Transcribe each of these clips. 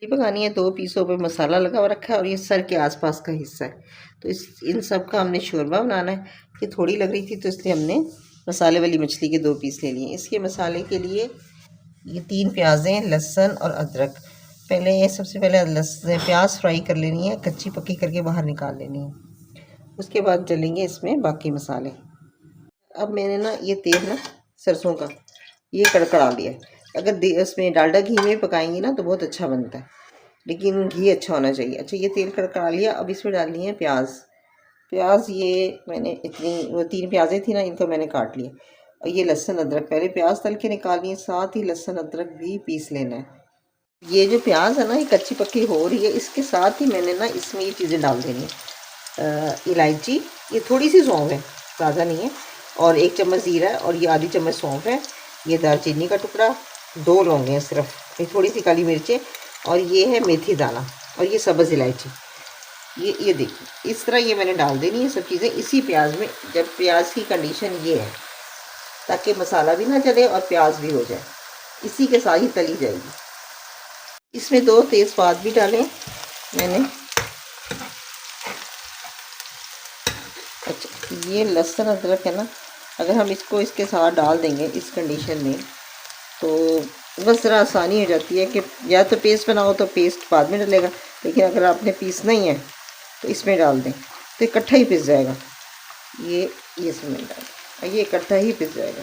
ये पकानी है। 2 पीसों पे मसाला लगा हुआ रखा है और ये सर के आसपास का हिस्सा है। तो इन सब का हमने शोरबा बनाना है। ये थोड़ी लग रही थी तो इसलिए हमने मसाले वाली मछली के 2 पीस ले लिए। इसके मसाले के लिए ये 3 प्याज़ें, लहसुन और अदरक। सबसे पहले लहसुन प्याज फ्राई कर लेनी है, कच्ची पक्की करके बाहर निकाल लेनी है। उसके बाद डलेंगे इसमें बाकी मसाले। अब मैंने ना ये तेल ना सरसों का ये कड़कड़ा लिया है। अगर इसमें डालडा घी में पकाएंगी ना तो बहुत अच्छा बनता है, लेकिन घी अच्छा होना चाहिए। अच्छा, ये तेल कड़कड़ा लिया। अब इसमें डालनी है प्याज। ये मैंने इतनी वो 3 प्याज़ें थी ना, इनको मैंने काट लिया। और ये लहसुन अदरक पहले प्याज तल के निकालनी है, साथ ही लहसुन अदरक भी पीस लेना है। ये जो प्याज है ना, ये कच्ची पक्की हो रही है, इसके साथ ही मैंने ना इसमें ये चीज़ें डाल देनी है। इलायची, ये थोड़ी सी सौंफ है, ज़्यादा नहीं है, और 1 चम्मच ज़ीरा और ये आधी चम्मच सौंफ है। ये दालचीनी का टुकड़ा, 2 लौंगे हैं सिर्फ, ये थोड़ी सी काली मिर्चें, और ये है मेथी दाना, और ये सब्ज़ इलायची। ये देखिए, इस तरह ये मैंने डाल देनी है सब चीज़ें इसी प्याज में। जब प्याज की कंडीशन ये है, ताकि मसाला भी ना जले और प्याज भी हो जाए, इसी के साथ ही तली जाएगी। इसमें 2 तेज़पात भी डालें मैंने। अच्छा, ये लहसुन अदरक है ना, अगर हम इसको इसके साथ डाल देंगे इस कंडीशन में, तो बस ज़रा आसानी हो जाती है कि या तो पेस्ट बनाओ तो पेस्ट बाद में डलेगा, लेकिन अगर आपने पीसना ही है तो इसमें डाल दें तो इकट्ठा ही पिस जाएगा। ये इसमें डाल, और ये इकट्ठा ही पिस जाएगा,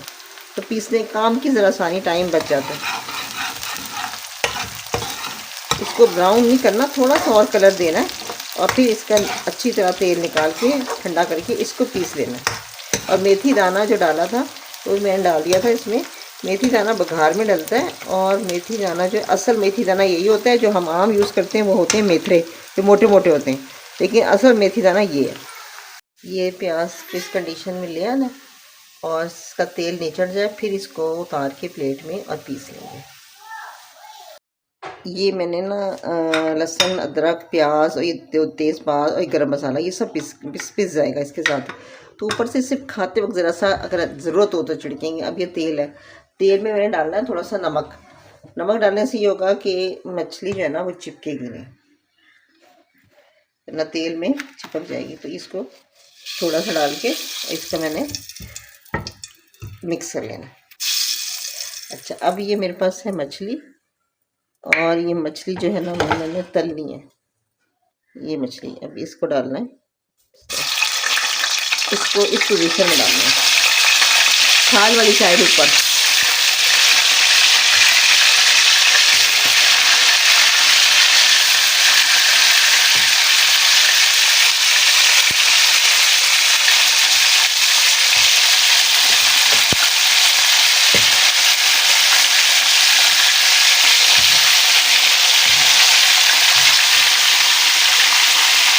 तो पीसने काम की ज़रा आसानी, टाइम बच जाता है। इसको ब्राउन नहीं करना, थोड़ा सा और कलर देना है, और फिर इसका अच्छी तरह तेल निकाल के ठंडा करके इसको पीस लेना है। और मेथी दाना जो डाला था वो मैंने डाल दिया था इसमें। मेथी दाना बघार में डलता है, और मेथी दाना जो असल मेथी दाना यही होता है, जो हम आम यूज़ करते हैं वो होते हैं मेथरे, जो मोटे मोटे होते हैं, लेकिन असल मेथी दाना ये है। ये प्याज इस कंडीशन में ले आना और इसका तेल निचड़ जाए, फिर इसको उतार के प्लेट में और पीस लेंगे। ये मैंने ना लहसुन अदरक प्याज और ये तेज़पात और गरम मसाला, ये सब पिस जाएगा इसके साथ। तो ऊपर से सिर्फ खाते वक्त ज़रा सा अगर ज़रूरत हो तो छिड़केंगे। अब ये तेल है, तेल में मैंने डालना है थोड़ा सा नमक। नमक डालने से ये होगा कि मछली जो है ना वो चिपकेगी नहीं, ना तेल में चिपक जाएगी। तो इसको थोड़ा सा डाल के इसका मैंने मिक्स कर लेना। अच्छा, अब ये मेरे पास है मछली, और ये मछली जो है ना मैंने तलनी है। ये मछली अब इसको डालना है, इसको इस पोजीशन में डालना है, थाल वाली साइड ऊपर।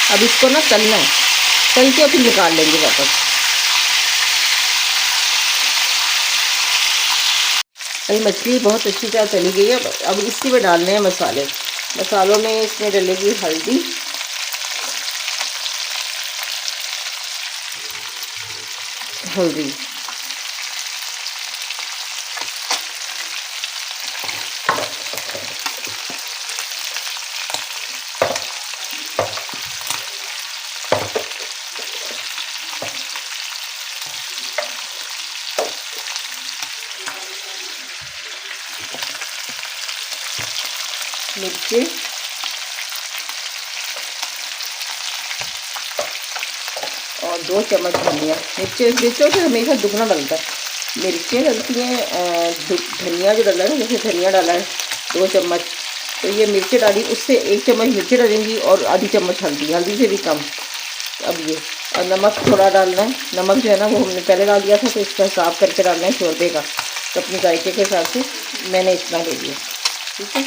अब इसको ना तलना है, तल के फिर निकाल लेंगे वापस। अभी मछली बहुत अच्छी तरह तली गई है। अब इसी में डालने हैं मसाले। मसालों में इसमें डलेगी हल्दी, मिर्ची, और 2 चम्मच धनिया। मिर्चों से हमेशा दुगना डलता है। मिर्चें डलती हैं, धनिया जो डाला है, जैसे धनिया डाला है 2 चम्मच, तो ये मिर्चें डाली, उससे 1 चम्मच मिर्चें डालेंगी और आधी चम्मच हल्दी से भी कम। अब ये, और नमक थोड़ा डालना है। नमक जो है ना वो हमने पहले डाल दिया था, तो इसका हिसाब करके डालना है शोरबे का, तो अपने जायके के हिसाब से मैंने इतना ले लिया। ठीक है।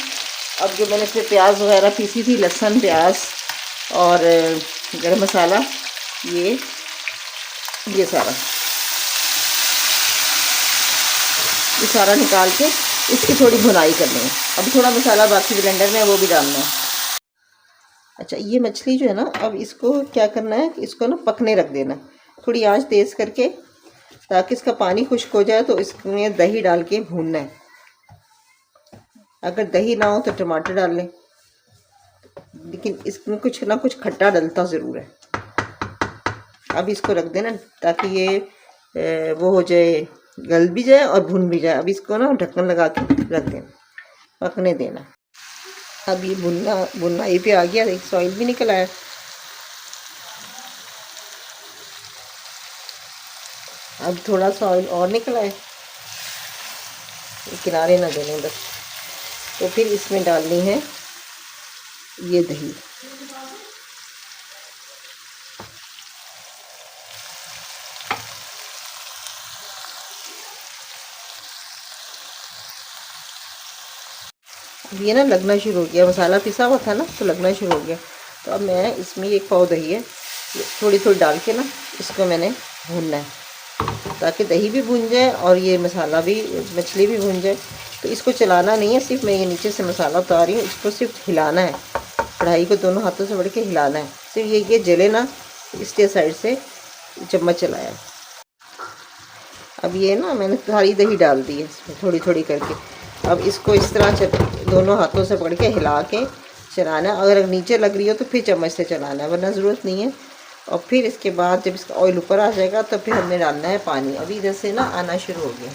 अब जो मैंने इसमें प्याज वगैरह पीसी थी, लहसुन प्याज और गरम मसाला, ये सारा निकाल के इसकी थोड़ी भुनाई करनी है। अब थोड़ा मसाला बाकी ब्लेंडर में वो भी डालना है। अच्छा, ये मछली जो है ना, अब इसको क्या करना है, इसको ना पकने रख देना, थोड़ी आंच तेज़ करके, ताकि इसका पानी खुश्क हो जाए। तो इसमें दही डाल के भूनना है। अगर दही ना हो तो टमाटर डाल लें, लेकिन इसमें कुछ ना कुछ खट्टा डलता ज़रूर है। अब इसको रख देना ताकि ये वो हो जाए, गल भी जाए और भुन भी जाए। अब इसको ना ढक्कन लगा के रख देना, पकने देना। अब ये भुनना पे आ गया, एक ऑयल भी निकल आया। अब थोड़ा सा ऑयल और निकल आए, किनारे ना देने बस। तो फिर इसमें डालनी है ये दही। अब ये ना लगना शुरू हो गया, मसाला पिसा हुआ था ना तो लगना शुरू हो गया। तो अब मैं इसमें एक पाव दही है, थोड़ी थोड़ी डाल के ना इसको मैंने भूनना है ताकि दही भी भून जाए और ये मसाला भी, मछली भी भून जाए। तो इसको चलाना नहीं है, सिर्फ मैं ये नीचे से मसाला उतार रही हूँ, इसको सिर्फ हिलाना है। कढ़ाई को दोनों हाथों से बढ़ के हिलाना है, सिर्फ ये जले ना, इसके साइड से चम्मच चलाया। अब ये ना मैंने सारी दही डाल दी है इसमें थोड़ी थोड़ी करके। अब इसको इस तरह दोनों हाथों से पकड़ के हिला के चलाना है। अगर नीचे लग रही हो तो फिर चम्मच से चलाना है, वरना ज़रूरत नहीं है। और फिर इसके बाद जब इसका ऑयल ऊपर आ जाएगा तो फिर हमने डालना है पानी। अभी इधर से ना आना शुरू हो गया।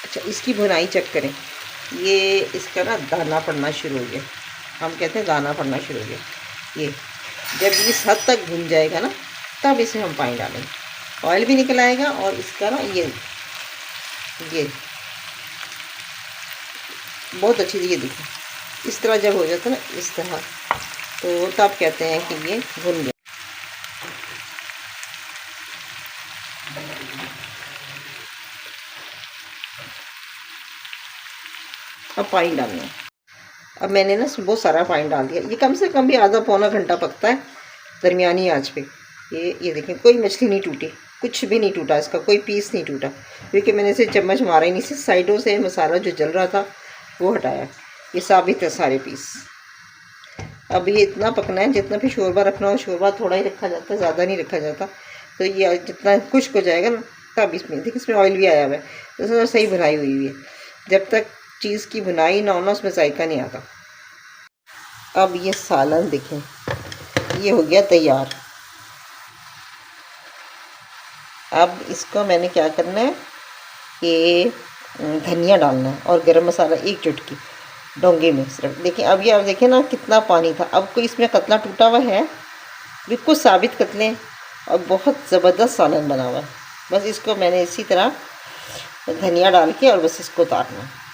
अच्छा, इसकी भुनाई चेक करें, ये इसका ना दाना पड़ना शुरू हो गया। हम कहते हैं दाना पड़ना शुरू हो गया। ये जब इस हद तक भुन जाएगा ना तब इसे हम पानी डालेंगे, ऑयल भी निकल आएगा और इसका ना ये बहुत अच्छी, ये देखिए इस तरह जब हो जाता है ना, इस तरह, तो तब कहते हैं कि ये भुन गया। अब पानी डालना है। अब मैंने ना बहुत सारा पानी डाल दिया। ये कम से कम भी आधा पौना घंटा पकता है दरमियानी आंच पे। ये देखें, कोई मछली नहीं टूटी, कुछ भी नहीं टूटा, इसका कोई पीस नहीं टूटा, क्योंकि मैंने इसे चम्मच मारा ही नहीं, सिर्फ साइडों से मसाला जो जल रहा था वो हटाया। ये साबित है सारे पीस। अब ये इतना पकना है जितना भी शोरबा रखना हो, शोरबा थोड़ा ही रखा जाता है, ज़्यादा नहीं रखा जाता। तो ये जितना खुश्क हो जाएगा ना तब इसमें देखिए, इसमें ऑयल भी आया हुआ है, तो इसमें सही भुनाई हुई हुई है। जब तक चीज़ की भुनाई ना हो ना उसमें जायका नहीं आता। अब ये सालन देखें, ये हो गया तैयार। अब इसको मैंने क्या करना है, ये धनिया डालना है और गरम मसाला एक चुटकी डोंगे में सिर्फ। देखिए अब ये, आप देखें ना कितना पानी था। अब कोई इसमें कतला टूटा हुआ है, बिल्कुल साबित कतले और बहुत ज़बरदस्त सालन बना हुआ है। बस इसको मैंने इसी तरह धनिया डाल के और बस इसको उतारना है।